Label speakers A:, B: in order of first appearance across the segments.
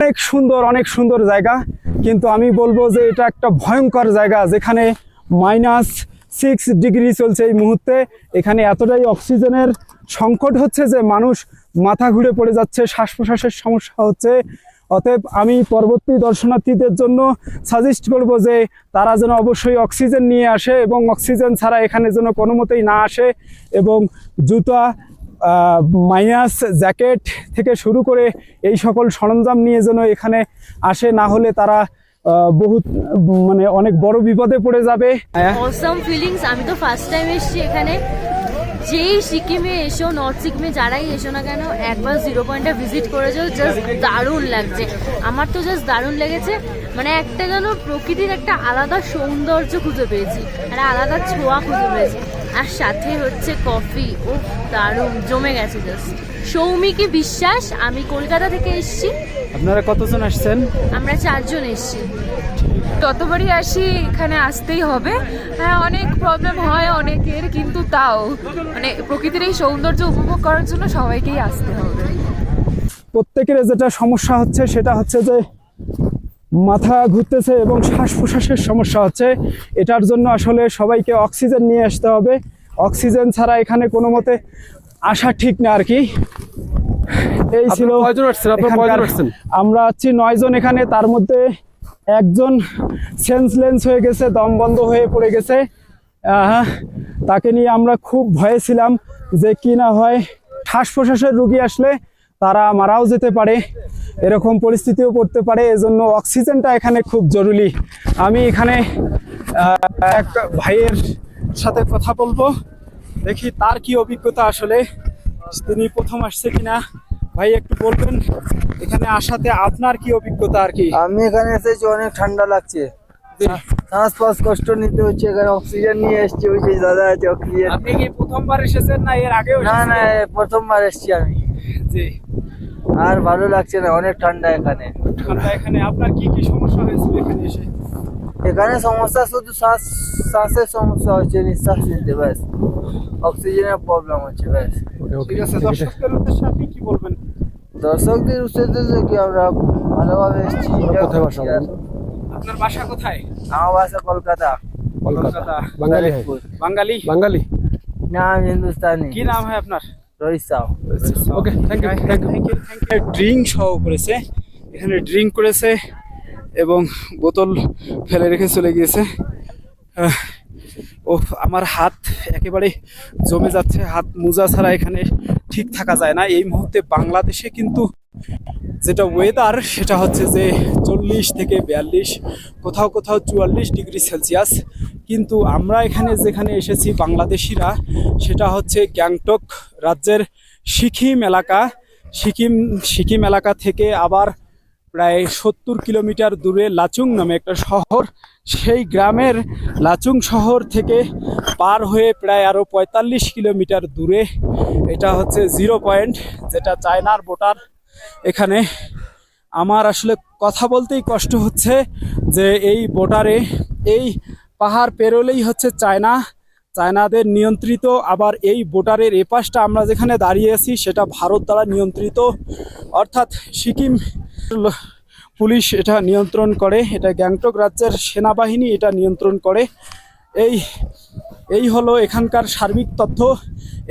A: অনেক সুন্দর জায়গা, কিন্তু আমি বলবো যে এটা একটা ভয়ঙ্কর জায়গা, যেখানে -6 ডিগ্রি চলছে এই মুহূর্তে। এখানে এতটাই অক্সিজেনের সংকট হচ্ছে যে মানুষ মাথা ঘুরে পড়ে যাচ্ছে, শ্বাস প্রশ্বাসের সমস্যা হচ্ছে। অতএব আমি পরবর্তী দর্শনার্থীদের জন্য সাজেস্ট করব যে তারা যেন অবশ্যই অক্সিজেন নিয়ে আসে, এবং অক্সিজেন ছাড়া এখানে যেন কোনো মতেই না আসে, এবং জুতা, মাইনাস জ্যাকেট থেকে শুরু করে এই সকল সরঞ্জাম নিয়ে যেন এখানে আসে, না হলে তারা বহুত অনেক বড় বিপদে পড়ে যাবে।
B: Awesome feelings. আমি তো ফার্স্ট টাইম এসেছি এখানে। যেই সিকিমে এসো, নর্থ সিকিমে যারাই এসো না কেন, একবার জিরো পয়েন্টটা ভিজিট করেছো, জাস্ট দারুণ লাগছে। আমার তো জাস্ট দারুণ লেগেছে। একটা যেন প্রকৃতির একটা আলাদা সৌন্দর্য খুঁজে পেয়েছি, একটা আলাদা ছোঁয়া খুঁজে পেয়েছি। আর সাথে হচ্ছে কফি, ও দারুণ জমে গেছে জাস্ট। সৌমিকি বিশ্বাস, আমি কলকাতা থেকে এসেছি।
A: আপনারা কতজন আসছেন?
B: আমরা 4 জন এসেছি।
C: যতবারই আসি এখানে আসতেই হবে। হ্যাঁ, অনেক প্রবলেম হয় অনেকের, কিন্তু তাও প্রকৃতির এই সৌন্দর্য উপভোগ করার জন্য সবাইকেই আসতে হবে।
A: প্রত্যেকের যেটা সমস্যা হচ্ছে সেটা হচ্ছে যে মাথা ঘুরতেছে এবং শ্বাস প্রশ্বাসের সমস্যা হচ্ছে। এটার জন্য আসলে সবাইকে অক্সিজেন নিয়ে আসতে হবে। অক্সিজেন ছাড়া এখানে কোনো মতে আসা ঠিক না আর কি। এই ছিল, আমরা আছি 9 জন এখানে, তার মধ্যে একজন সেন্সলেস হয়ে গেছে, দম বন্ধ হয়ে পড়ে গেছে। তাকে নিয়ে আমরা খুব ভয়ে ছিলাম যে কি না হয়, শ্বাস প্রশ্বাসের রোগী আসলে তারা মারাও যেতে পারে, এরকম পরিস্থিতিও পড়তে পারে। এজন্য অক্সিজেনটা এখানে খুব জরুরি। আমি এখানে এক ভাইয়ের সাথে কথা বলবো, দেখি তার কি অভিজ্ঞতা, আসলে তিনি প্রথম আসছে কিনা। ভাই একটু বলবেন এখানে আসাতে আপনার কি অভিজ্ঞতা আর কি?
D: আমি এখানে এসেছি, অনেক ঠান্ডা লাগছে, শ্বাস কষ্ট নিতে হচ্ছে। এখানে অক্সিজেন নিয়ে এসেছি, ওই যে দাদা আছে অক্সিজেন।
A: আপনি কি প্রথমবার এসেছেন না এর আগেও?
D: না না, প্রথমবার এসেছি আমি।
A: জি।
D: আর ভালো লাগছে না, অনেক ঠান্ডা এখানে।
A: ঠান্ডা এখানে আপনার কি কি সমস্যা হয়েছিল এখানে এসে?
D: এখানে সমস্যা শুধু শ্বাসের সমস্যা হচ্ছে, নিঃশ্বাস নিতে, ব্যাস। অক্সিজেনের প্রবলেম হচ্ছে, ব্যাস।
A: ঠিক আছে, দর্শকদের উদ্দেশ্যে আপনি কি বলবেন?
D: দর্শকদের উদ্দেশ্যে কি আমরা ভালোভাবে এসেছি।
A: আপনার বাসা কোথায়?
D: আমার বাসা কলকাতা।
A: কলকাতা। বাঙালি?
D: না, আমি হিন্দুস্তানি।
A: কি নাম হয় আপনার?
D: রোহিত সাউ।
A: ওকে, থ্যাংক ইউ। ড্রিঙ্ক সহ করেছে, এখানে ড্রিঙ্ক করেছে এবং বোতল ফেলে রেখে চলে গিয়েছে। ও আমার হাত একেবারে জমে যাচ্ছে, হাত মোজা ছাড়া এখানে ঠিক থাকা যায় না। এই মুহূর্তে বাংলাদেশে কিন্তু যেটা ওয়েদার, সেটা হচ্ছে যে 40 থেকে 42, কোথাও কোথাও 44 ডিগ্রি সেলসিয়াস। কিন্তু আমরা এখানে যেখানে এসেছি বাংলাদেশিরা, সেটা হচ্ছে গ্যাংটক রাজ্যের সিকিম এলাকা। সিকিম এলাকা থেকে আবার প্রায় 70 কিলোমিটার দূরে লাচুং নামে একটা শহর, সেই গ্রামের লাচুং শহর থেকে পার হয়ে প্রায় আরও 45 কিলোমিটার দূরে এটা হচ্ছে জিরো পয়েন্ট, যেটা চায়নার বর্ডার। এখানে আমার আসলে কথা বলতেই কষ্ট হচ্ছে যে এই বর্ডারে, এই পাহাড় পেরোলেই হচ্ছে চায়নাদের নিয়ন্ত্রিত, আবার এই বর্ডারের এপাশটা আমরা যেখানে দাঁড়িয়ে আছি সেটা ভারত দ্বারা নিয়ন্ত্রিত। অর্থাৎ সিকিম পুলিশ এটা নিয়ন্ত্রণ করে, এটা গ্যাংটক রাজ্যের সেনাবাহিনী এটা নিয়ন্ত্রণ করে। এই হলো এখানকার সার্বিক তথ্য।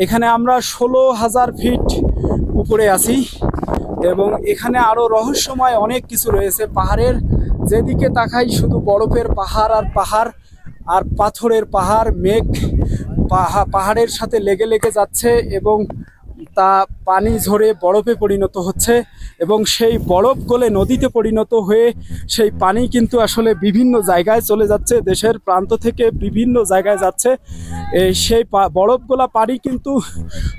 A: এখানে আমরা 16,000 ফিট উপরে আছি, এবং এখানে আরও রহস্যময় অনেক কিছু রয়েছে। পাহাড়ের যেদিকে তাকাই শুধু বরফের পাহাড় আর পাহাড়, আর পাথরের পাহাড়। মেঘ পাহাড়ের সাথে লেগে লেগে যাচ্ছে এবং তা পানি ঝরে বরফে পরিণত হচ্ছে, এবং সেই বরফ গলে নদীতে পরিণত হয়ে সেই পানি কিন্তু আসলে বিভিন্ন জায়গায় চলে যাচ্ছে, দেশের প্রান্ত থেকে বিভিন্ন জায়গায় যাচ্ছে। সেই বরফ গোলা পানি কিন্তু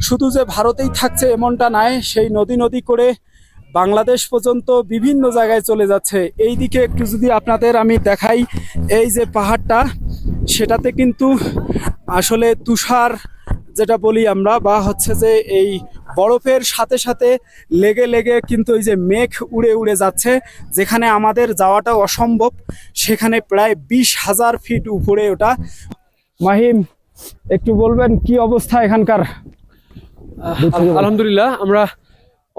A: শুধু যে ভারতেই থাকছে এমনটা নয়, সেই নদী করে বাংলাদেশ পর্যন্ত বিভিন্ন জায়গায় চলে যাচ্ছে। এই দিকে একটু যদি আপনাদের আমি দেখাই, এই যে পাহাড়টা, সেটাতে কিন্তু আসলে তুষার যেটা বলি আমরা, বা হচ্ছে যে এই বরফের সাথে সাথে লেগে লেগে কিন্তু এই যে মেঘ উড়ে উড়ে যাচ্ছে, যেখানে আমাদের যাওয়াটা অসম্ভব, সেখানে প্রায় 20,000 ফিট উপরে ওটা। মাহিম, একটু বলবেন কি অবস্থা এখানকার?
E: আলহামদুলিল্লাহ, আমরা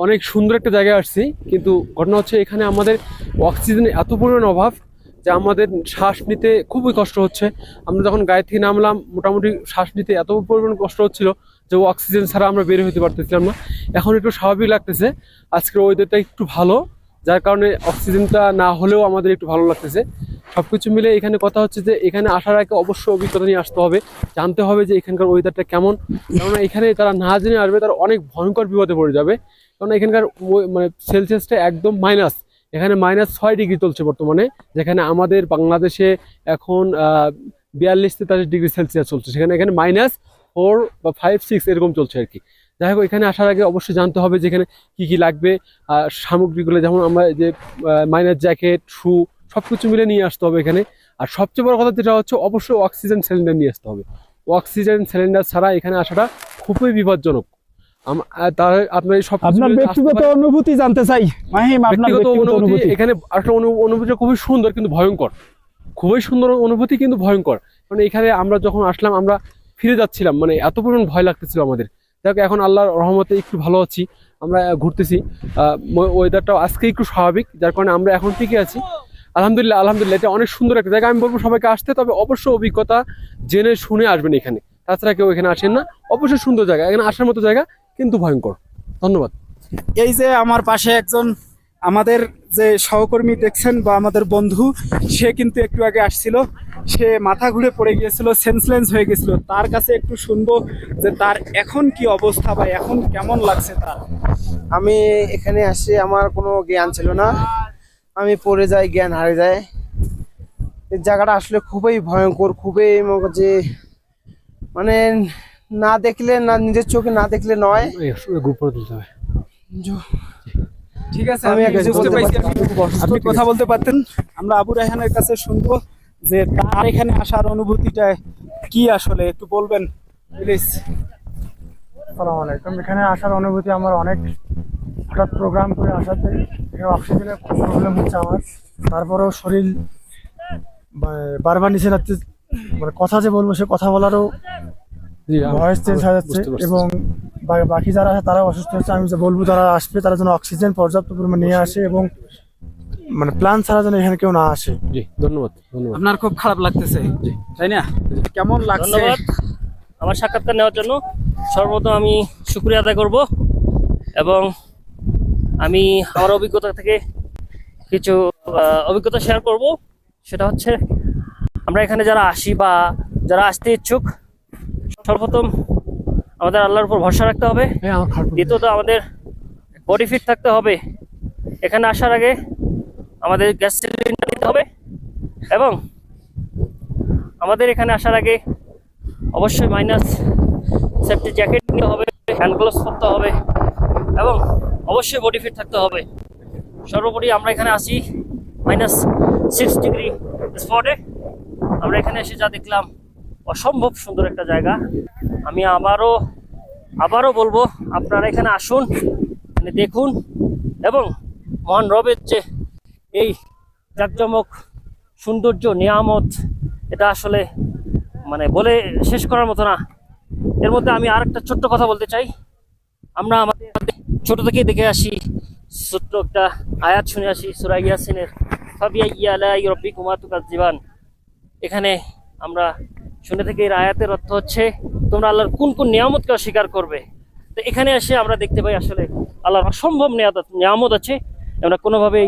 E: অনেক সুন্দর একটা জায়গায় আসছি, কিন্তু ঘটনা হচ্ছে এখানে আমাদের অক্সিজেনের এত পরিমাণ অভাব যে আমাদের শ্বাস নিতে খুবই কষ্ট হচ্ছে। আমরা যখন গায়ে থেকে নামলাম মোটামুটি শ্বাস নিতে এত পরিমাণ কষ্ট হচ্ছিল যে অক্সিজেন ছাড়া আমরা বের হতে পারতেছিলাম না। এখন একটু স্বাভাবিক লাগতেছে, আজকের ওয়েদারটা একটু ভালো, যার কারণে অক্সিজেনটা না হলেও আমাদের একটু ভালো লাগতেছে। সব কিছু মিলে এখানে কথা হচ্ছে যে এখানে আসার আগে অবশ্যই অভিজ্ঞতা নিয়ে আসতে হবে, জানতে হবে যে এখানকার ওয়েদারটা কেমন। কেননা এখানে তারা না জেনে আসবে, তারা অনেক ভয়ঙ্কর বিপদে পড়ে যাবে। কারণ এখানকার মানে সেলসিয়াসটা একদম মাইনাস, এখানে -6 ডিগ্রি চলছে বর্তমানে, যেখানে আমাদের বাংলাদেশে এখন 42-43 ডিগ্রি সেলসিয়াস চলছে, সেখানে এখানে -4 বা 5-6 এরকম চলছে আর কি। যাই হোক, এখানে আসার আগে অবশ্যই জানতে হবে যে এখানে কী কী লাগবে সামগ্রীগুলো, যেমন আমরা যে মাইনাস জ্যাকেট, শু সব কিছু মিলে নিয়ে আসতে হবে এখানে। আর সবচেয়ে বড় কথা যেটা হচ্ছে, অবশ্যই অক্সিজেন সিলিন্ডার নিয়ে আসতে হবে। অক্সিজেন সিলিন্ডার ছাড়া এখানে আসাটা খুবই বিপজ্জনক। তার আপনার সব
A: আপনার ব্যক্তিগত অনুভূতি জানতে চাই মাহিম, আপনার
E: ব্যক্তিগত
A: ব্যক্তিগত অনুভূতি।
E: এখানে আসলে অনুভূতিটা খুবই সুন্দর কিন্তু ভয়ঙ্কর, খুবই সুন্দর অনুভূতি কিন্তু ভয়ঙ্কর। কারণ এখানে আমরা যখন আসলাম আমরা ফিরে যাচ্ছিলাম, মানে এত পরিমাণ ভয় লাগতেছিল আমাদের। যাক, এখন আল্লাহর রহমতে একটু ভালো আছি, আমরা ঘুরতেছি। ওয়েদারটাও আজকে একটু স্বাভাবিক, যার কারণে আমরা এখন টিকে আছি। আলহামদুলিল্লাহ আলহামদুলিল্লাহ, এটা অনেক সুন্দর একটা জায়গা। আমি বলবো সবাইকে আসতে, তবে অবশ্যই অভিজ্ঞতা জেনে শুনে আসবেন এখানে, তাছাড়া কেউ এখানে আসেন না। অবশ্যই সুন্দর জায়গা, এখানে আসার মতো জায়গা, কিন্তু ভয়ঙ্কর। ধন্যবাদ।
A: এই যে আমার পাশে একজন আমাদের যে সহকর্মী দেখছেন বা আমাদের বন্ধু, সে কিন্তু একটু আগে আসছিল, সে মাথা ঘুরে পড়ে গিয়েছিল, সেন্সলেস হয়ে গেছিল। তার কাছে একটু শুনবো যে তার এখন কি অবস্থা বা এখন কেমন লাগছে তার।
D: আমি এখানে আসি, আমার কোনো জ্ঞান ছিল না, আমি পড়ে যাই, জ্ঞান হারিয়ে যায়। এই জায়গাটা আসলে খুবই ভয়ঙ্কর, খুবই যে মানে না দেখলে, না নিজের চোখে না দেখলে নয়।
E: গ্রুপ করে দিতে হবে।
A: ঠিক আছে,
D: আমি
A: আমি বুঝতে
D: বলতে
A: পারছি।
D: পারছি, আমি খুব অসুস্থ।
A: আপনি কথা বলতে পারতেন। আমরা আবু রায়হানের কাছে শুনবো যে তার এখানে আসার অনুভূতিটা কি, আসলে একটু বলবেন প্লিজ।
F: আসসালামু আলাইকুম। এখানে আসার অনুভূতি আমার অনেক, হঠাৎ প্রোগ্রাম করে আসাতে এখানে অক্সিজেনের খুব প্রবলেম হচ্ছে আমার। তারপরেও শরীর বারবার নিচে যাচ্ছে, মানে কথা যে বলবো সে কথা বলারও
E: জি,
F: ভয়েস চেঞ্জ হয়ে যাচ্ছে।
E: বুঝতে পারছি।
F: এবং বাকি যারা আছে তারাও অসুস্থ হচ্ছে। আমি যে বলবো তারা আসবে, তারা যেন অক্সিজেন পর্যাপ্ত পরিমাণে নিয়ে আসে, এবং মানে প্ল্যান ছাড়া যেন এখানে কেউ না আসে।
E: জি, ধন্যবাদ ধন্যবাদ।
A: আপনার খুব খারাপ লাগতেছে, তাই না? কেমন লাগছে?
G: ধন্যবাদ আমার সাক্ষাৎকার নেওয়ার জন্য। সর্বপ্রথম আমি শুকরিয়া আদায় করব, এবং আমি আমার অভিজ্ঞতা থেকে কিছু অভিজ্ঞতা শেয়ার করব। সেটা হচ্ছে, আমরা এখানে যারা আসি বা যারা আসতে ইচ্ছুক, সর্বপ্রথম আমাদের আল্লাহর উপর ভরসা রাখতে হবে। দ্বিতীয়ত আমাদের বডি ফিট থাকতে হবে। এখানে আসার আগে আমাদের গ্যাস সিলিন্ডার নিতে হবে, এবং আমাদের এখানে আসার আগে অবশ্যই মাইনাস সেফটি জ্যাকেট নিতে হবে, হ্যান্ড গ্লোভস পরতে হবে, এবং অবশ্যই বডি ফিট থাকতে হবে। সর্বোপরি আমরা এখানে আসি -6 ডিগ্রি স্পটে। আমরা এখানে এসে যা দেখলাম, অসম্ভব সুন্দর একটা জায়গা। আমি আবারও বলবো, আপনারা এখানে আসুন, এখানে দেখুন, এবং মহান রবের যে এই জাঁকজমক সৌন্দর্য নিয়ামত, এটা আসলে মানে বলে শেষ করার মতো না। এর মধ্যে আমি আরেকটা ছোট্ট কথা বলতে চাই। আমরা আমাদের ছোট থেকেই দেখে আসি, ছোট্ট একটা আয়াত শুনে আসি সূরা ইয়াসিনের, ফাবিআইয়ি আলাই রাব্বিকুমা তুকাজ্জিবান। এখানে আমরা শুনে থেকে এর আয়াতের অর্থ হচ্ছে, তোমরা আল্লাহর কোন কোন নিয়ামতকে অস্বীকার করবে। তো এখানে এসে আমরা দেখতে পাই আসলে আল্লাহর অসম্ভব নিয়ামত আছে। আমরা কোনোভাবেই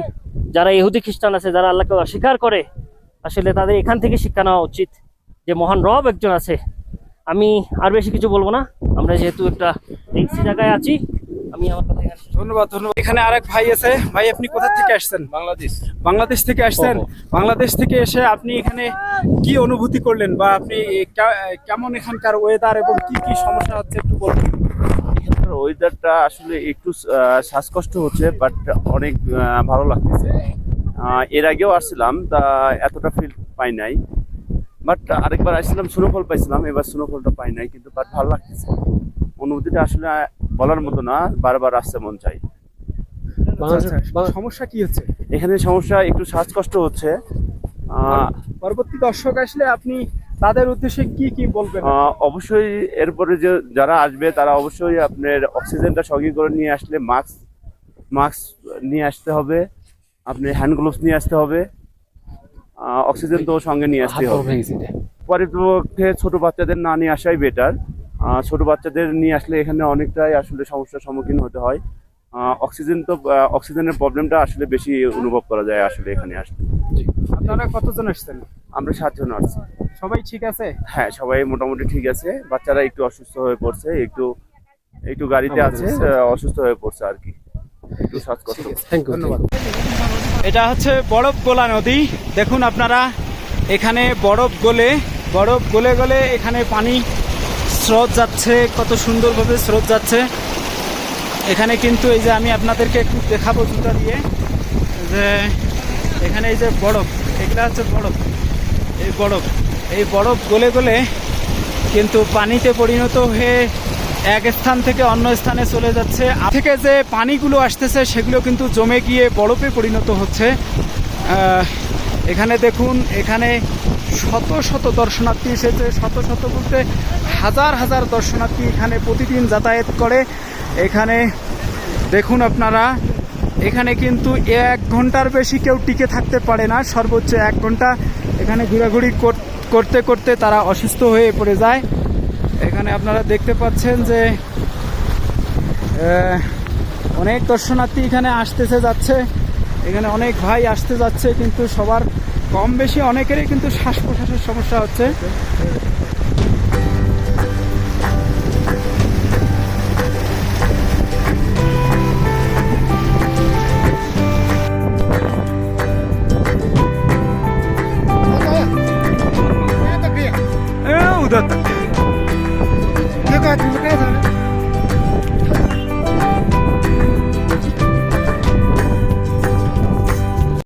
G: যারা ইহুদি খ্রিস্টান আছে, যারা আল্লাহকে অস্বীকার করে, আসলে তাদের এখান থেকে শিক্ষা নেওয়া উচিত যে মহান রব একজন আছে। আমি আর বেশি কিছু বলবো না, আমরা যেহেতু একটা রিক্সি জায়গায় আছি। আমি আমার কথা এখানে শেষ করছি।
A: ধন্যবাদ ধন্যবাদ। এখানে আরেক ভাই আছে। ভাই, আপনি কোথা থেকে আসছেন? বাংলাদেশ থেকে আসছেন। বাংলাদেশ থেকে এসে আপনি এখানে কি অনুভূতি করলেন, বা আপনি কেমন এখানকার ওয়েদার এবং কি কি সমস্যা হচ্ছে একটু বলুন।
H: এখানকার ওয়েদারটা আসলে একটু শ্বাসকষ্ট হচ্ছে, বাট অনেক ভালো লাগতেছে। এর আগেও আসছিলাম, তা এতটা ফিল পাই নাই, বাট আরেকবার আসছিলাম স্নোফল পাইছিলাম, এবার স্নোফলটা পাই নাই, কিন্তু বাট ভালো লাগতেছে। অনুভূতিটা আসলে বলার মতো না, বারবার আসতে মন চাই।
A: সমস্যা কি হচ্ছে
H: এখানে? সমস্যা একটু শ্বাসকষ্ট হচ্ছে।
A: পরবর্তী দর্শক আসলে আপনি তাদের উদ্দেশ্যে কি কি বলবেন?
H: অবশ্যই এরপরে যে যারা আসবে তারা অবশ্যই আপনার অক্সিজেনটা সঙ্গে করে নিয়ে আসলে, মাস্ক মাস্ক নিয়ে আসতে হবে, আপনি হ্যান্ড গ্লোভস নিয়ে আসতে হবে, অক্সিজেন তো সঙ্গে নিয়ে আসতে হবে। পরিপক্ষে ছোট বাচ্চাদের না নিয়ে আসাই বেটার। ছোট বাচ্চাদের নিয়ে আসলে এখানে অনেকটাই আসলে সমস্যার সম্মুখীন হতে হয়। অক্সিজেনের প্রবলেমটা আসলে বেশি অনুভব করা যায় আসলে এখানে আসলে।
A: আপনারা কতজন আসছেন?
H: আমরা 7 জন আসছি।
A: সবাই ঠিক আছে?
H: হ্যাঁ, সবাই মোটামুটি ঠিক আছে। বাচ্চারা একটু অসুস্থ হয়ে পড়ছে, একটু গাড়িতে আছে, অসুস্থ হয়ে পড়ছে আর কি, একটু শ্বাসকষ্ট।
E: Thank you.
A: ধন্যবাদ। এটা হচ্ছে বরফ গোলা নদী। দেখুন আপনারা, এখানে বরফ গলে গলে এখানে পানি স্রোত যাচ্ছে, কত সুন্দরভাবে স্রোত যাচ্ছে। এখানে কিন্তু এই যে আমি আপনাদেরকে একটু দেখাবো জুতা দিয়ে, যে এখানে এই যে বরফ, এগুলা হচ্ছে বরফ। এই বরফ গলে গলে কিন্তু পানিতে পরিণত হয়ে এক স্থান থেকে অন্য স্থানে চলে যাচ্ছে। থেকে যে পানিগুলো আসতেছে সেগুলো কিন্তু জমে গিয়ে বরফে পরিণত হচ্ছে। এখানে দেখুন, এখানে শত শত দর্শনার্থী এসেছে, শত শত বলতে হাজার হাজার দর্শনার্থী এখানে প্রতিদিন যাতায়াত করে। এখানে দেখুন আপনারা, এখানে কিন্তু 1 ঘন্টার বেশি কেউ টিকে থাকতে পারে না, সর্বোচ্চ 1 ঘন্টা এখানে ঘোরাঘুরি করতে করতে তারা অসুস্থ হয়ে পড়ে যায়। এখানে আপনারা দেখতে পাচ্ছেন যে অনেক দর্শনার্থী এখানে আসতেছে যাচ্ছে, এখানে অনেক ভাই আসতে যাচ্ছে, কিন্তু সবার কম বেশি অনেকেরই কিন্তু শ্বাস প্রশ্বাসের সমস্যা হচ্ছে।